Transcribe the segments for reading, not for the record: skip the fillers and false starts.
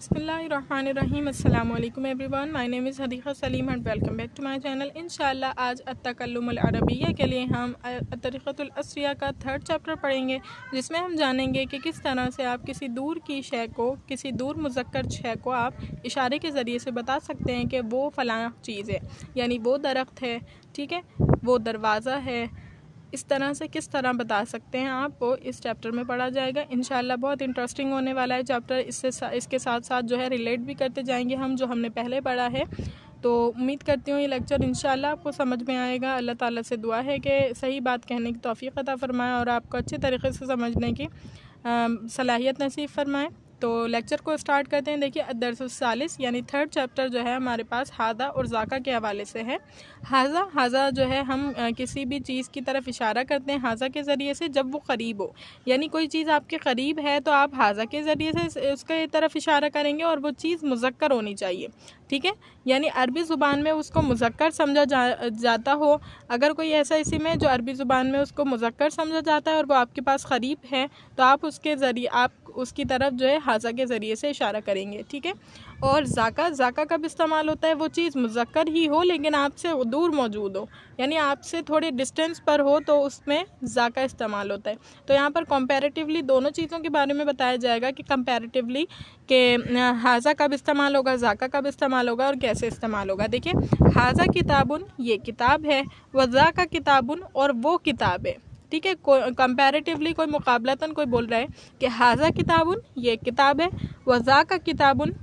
बिस्मिल्लाहिर्रहमानिर्रहीम। अस्सलाम वालेकुम everyone, my name is Hadiqa Saleem and welcome back to my channel. इंशाअल्लाह आज अत-तकल्लुमुल अरबिय्या के लिए हम तरीक़तुल अस्रिया का 3rd चैप्टर पढ़ेंगे, जिसमें हम जानेंगे कि किस तरह से आप किसी दूर की शय को, किसी दूर मुज़क्कर शय को आप इशारे के ज़रिए से बता सकते हैं कि वो फ़लाँ चीज़ है, यानी वो दरख्त है, ठीक है, वो दरवाज़ा है। इस तरह से किस तरह बता सकते हैं आपको इस चैप्टर में पढ़ा जाएगा। इंशाल्लाह बहुत इंटरेस्टिंग होने वाला है चैप्टर। इसके साथ साथ जो है रिलेट भी करते जाएंगे हम जो हमने पहले पढ़ा है। तो उम्मीद करती हूँ ये लेक्चर इंशाल्लाह आपको समझ में आएगा। अल्लाह ताला से दुआ है कि सही बात कहने की तौफ़ीक़ अता फ़रमाए और आपको अच्छे तरीके से समझने की सलाहियत नसीब फरमाए। तो लेक्चर को स्टार्ट करते हैं। देखिए अद-दर्स-उस-सालिस यानी 3rd चैप्टर जो है हमारे पास हाज़ा और ज़ाका के हवाले से है। हाज़ा जो है हम किसी भी चीज़ की तरफ इशारा करते हैं हाज़ा के ज़रिए से जब वो करीब हो, यानी कोई चीज़ आपके करीब है तो आप हाज़ा के ज़रिए से उसके तरफ इशारा करेंगे और वो चीज़ मुज़क्कर होनी चाहिए, ठीक है, यानी अरबी ज़ुबान में उसको मुज़क्कर समझा जाता हो। अगर कोई ऐसा इस्म है जो अरबी ज़ुबान में उसको मुज़क्कर समझा जाता है और वो आपके पास करीब है तो आप उसके ज़रिए आप उसकी तरफ जो है हाज़ा के ज़रिए से इशारा करेंगे, ठीक है। और ज़ाका कब इस्तेमाल होता है, वो चीज़ मुज़क्कर ही हो लेकिन आपसे दूर मौजूद हो, यानी आपसे थोड़े डिस्टेंस पर हो तो उसमें ज़ाका इस्तेमाल होता है। तो यहाँ पर कंपैरेटिवली दोनों चीज़ों के बारे में बताया जाएगा कि कंपैरेटिवली कि हाज़ा कब इस्तेमाल होगा, ज़ाका कब इस्तेमाल होगा और कैसे इस्तेमाल होगा। देखिए हाज़ा किताबुन ये किताब है, व ज़ाका किताबुन और वो किताब है, ठीक है। कंपैरेटिवली कोई मुकाबलतन कोई बोल रहा है कि हाज़ा किताबुन ये किताब है, वज़ाका किताबुन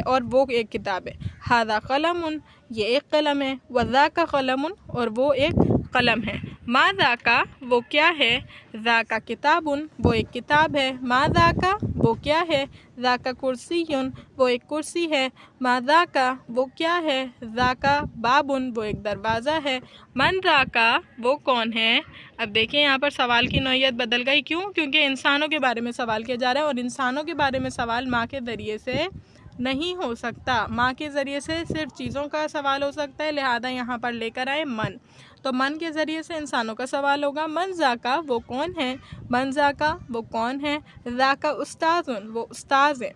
और वो एक किताब है, हाज़ा कलमुन ये एक कलम है, वज़ाका कलमुन और वो एक कलम है। मा ज़ाका वो क्या है, ज़ाका किताबुन वो एक किताब है, मा ज़ाका वो क्या है, ज़ाका कुर्सियुन वो एक कुर्सी है, मा ज़ाका वो क्या है, ज़ाका बाबुन वो एक दरवाज़ा है, मन ज़ाका वो कौन है। अब देखिए यहाँ पर सवाल की नौइयत बदल गई, क्यों, क्योंकि इंसानों के बारे में सवाल किया जा रहा है और इंसानों के बारे में सवाल माँ के ज़रिए से नहीं हो सकता, माँ के ज़रिए से सिर्फ चीज़ों का सवाल हो सकता है, लिहाजा यहाँ पर लेकर आए मन। तो मन के ज़रिए से इंसानों का सवाल होगा। मन ज़ाका वो कौन है, मन ज़ाका वो कौन है, ज़ाका उस्ताज़ुन वो उस्ताज़ है,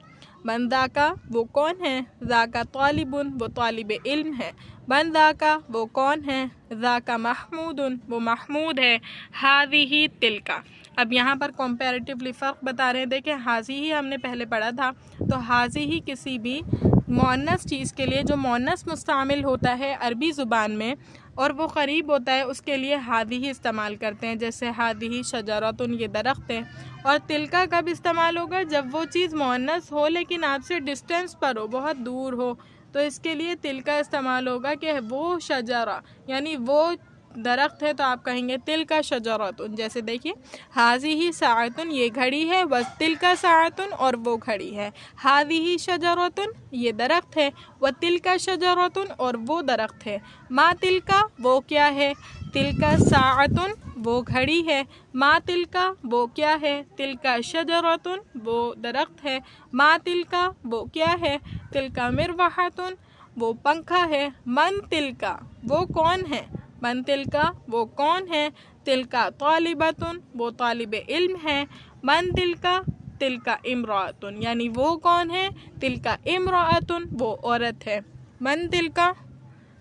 मन ज़ाका वो कौन है, ज़ाका तालिबुन वो तालिब इल्म है, मन ज़ाका वो कौन है, ज़ाका महमूदुन वो महमूद है, हाज़िही तिलका। अब यहाँ पर कंपैरेटिवली फ़र्क बता रहे हैं। देखिए हाज़ी ही हमने पहले पढ़ा था, तो हाज़ी ही किसी भी मुअन्नस चीज़ के लिए जो मुअन्नस मुस्तामिल होता है अरबी ज़ुबान में और वो करीब होता है उसके लिए हादी ही इस्तेमाल करते हैं। जैसे हादी ही शजरतुन ये दरख्त है। और तिलका कब इस्तेमाल होगा, जब वो चीज़ मुअन्नस हो लेकिन आपसे डिस्टेंस पर हो, बहुत दूर हो, तो इसके लिए तिलका इस्तेमाल होगा कि वो शजरा यानी वो दरख्त है तो आप कहेंगे तिलका शजरतुन। जैसे देखिए हाजी ही साअतुन ये घड़ी है, व तिलका साअतुन और वो घड़ी है, हाजी ही शजरतुन ये दरख्त है, व तिलका शजरतुन और वो दरख्त है, मा तिलका वो क्या है, तिलका साअतुन वो घड़ी है, मा तिलका वो क्या है, तिलका शजरतुन वो दरख्त है, मा तिलका वो क्या है, तिलका मिरवाहतुन वो पंखा है, मन तिलका वो कौन है, मन तिलका वो कौन है, तिलका तालिबतुन वो तालिब इल्म है, मन तिलका तिलका इमरातुन यानी वो कौन है, तिलका इमरातुन वो औरत है, मन तिलका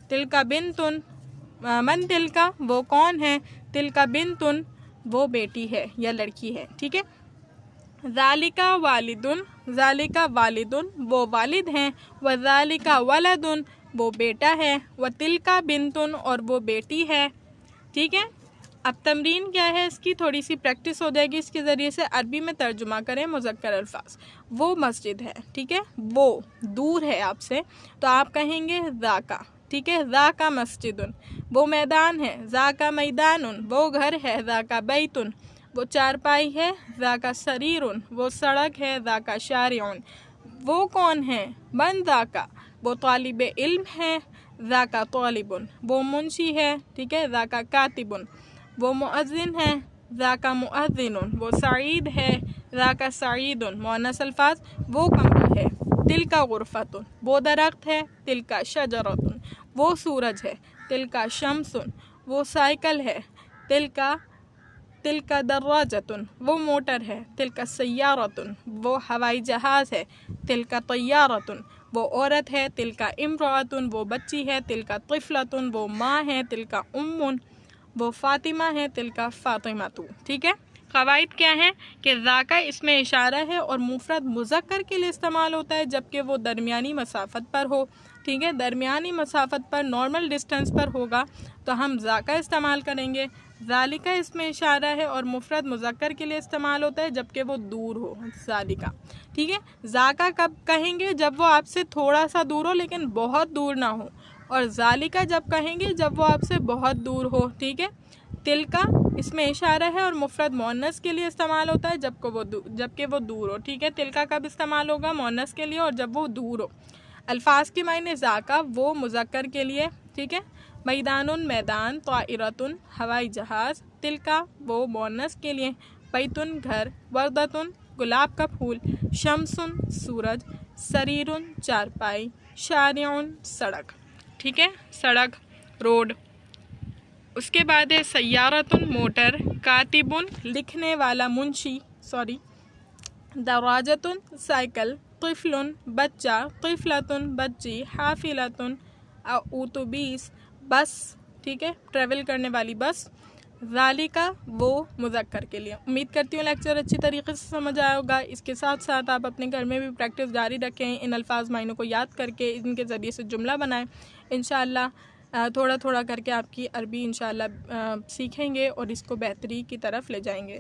तिलका बिनतुन मन तिलका वो कौन है, तिलका बिनतुन वो बेटी है या लड़की है, ठीक है। ज़ालिका वालिदुन वो वालिद हैं, व ज़ालिका वलदुन वो बेटा है, व तिलका बिनतुन और वो बेटी है, ठीक है। अब तमरीन क्या है, इसकी थोड़ी सी प्रैक्टिस हो जाएगी, इसके ज़रिए से अरबी में तर्जुमा करें मुज़क्कर अल्फाज। वो मस्जिद है, ठीक है, वो दूर है आपसे तो आप कहेंगे ज़ाका, ठीक है, ज़ाका मस्जिदुन वो मैदान है, ज़ाका मैदानुन वो घर है, ज़ाका बैतुन वो चारपाई है, ज़ाका सरीरुन वो सड़क है, ज़ाका शारिउन वो कौन है, मन ज़ाका वो तालिब इल्म है, ज़ाका तालिबुन वो मुंशी है, ठीक है, ज़ाका कातिबुन वो मुअज़्ज़िन है, ज़ाका मुअज़्ज़िनुन वो सईद है, ज़ाका सईदुन मुअन्नस अल्फाज वो कमरा है, तिलका गुरफ़तुन वो दरख्त है, तिलका शजरतुन वो सूरज है, तिलका शम्सुन वो साइकिल है, तिलका तिलका दर्राजतुन वो मोटर है, तिलका सय्यारतुन वो हवाई जहाज़ है, तिलका तय्यारतुन वो औरत है, तिलका इम्रातुन वो बच्ची है, तिलका तिफलतुन वो माँ है, तिलका उम्मुन वो फ़ातिमा है, तिलका फ़ातिमातु। ठीक है, क़वाइद क्या है कि ज़ाका इसमें इशारा है और मुफ़रद मुज़क्कर के लिए इस्तेमाल होता है जबकि वो दरमियानी मसाफ़त पर हो। ठीक है, दरमियानी मसाफ़त पर नॉर्मल डिस्टेंस पर होगा तो हम ज़ाका इस्तेमाल करेंगे। ज़ालिका इसमें इशारा है और मुफ़रद मुज़क्कर के लिए इस्तेमाल होता है जबकि वो दूर हो, ज़ालिका। ठीक है, ज़ाका कब कहेंगे? जब वो आपसे थोड़ा सा दूर हो लेकिन बहुत दूर ना हो, और ज़ालिका जब कहेंगे जब वो आपसे बहुत दूर हो। ठीक है, तिलका इसमें इशारा है और मुफ़रद मुअन्नस के लिए इस्तेमाल होता है जबकि वो दूर हो। ठीक है, तिलका कब इस्तेमाल होगा? मुअन्नस के लिए और जब वो दूर हो। अल्फाज के मायने ज़ाका वो मुज़क्कर के लिए। ठीक है, मैदानुन मैदान, ताइरतुन हवाई जहाज़, तिलका वो मुअन्नस के लिए, बैतुन घर, वर्दतुन गुलाब का फूल, शम्सुन सूरज, सरीरुन चारपाई, शारिउन सड़क। ठीक है, सड़क रोड। उसके बाद है सय्यारतुन मोटर, कातिबुन लिखने वाला मुंशी दराजतुन साइकिल, तिफलुन बच्चा, तिफलतुन बच्ची, हाफिलतुन ऑटोबीस बस। ठीक है, ट्रेवल करने वाली बस। ज़ालिका वो मुज़क्कर के लिए। उम्मीद करती हूँ लेक्चर अच्छी तरीके से समझ आया होगा। इसके साथ साथ आप अपने घर में भी प्रैक्टिस जारी रखें, इन अल्फाज मायनों को याद करके इनके ज़रिए से जुमला बनाएं। इंशाअल्लाह थोड़ा थोड़ा करके आपकी अरबी इंशाअल्लाह सीखेंगे और इसको बेहतरी की तरफ ले जाएंगे।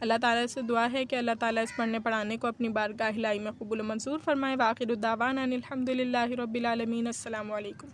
अल्लाह ताला से दुआ है कि अल्लाह ताला इस पढ़ने पढ़ाने को अपनी बारगाह इलाही में कबूल मंसूर फरमाए। वाखिर दावाना अनिल हम्दुलिल्लाहि रब्बिल आलमीन। अस्सलामु अलैकुम।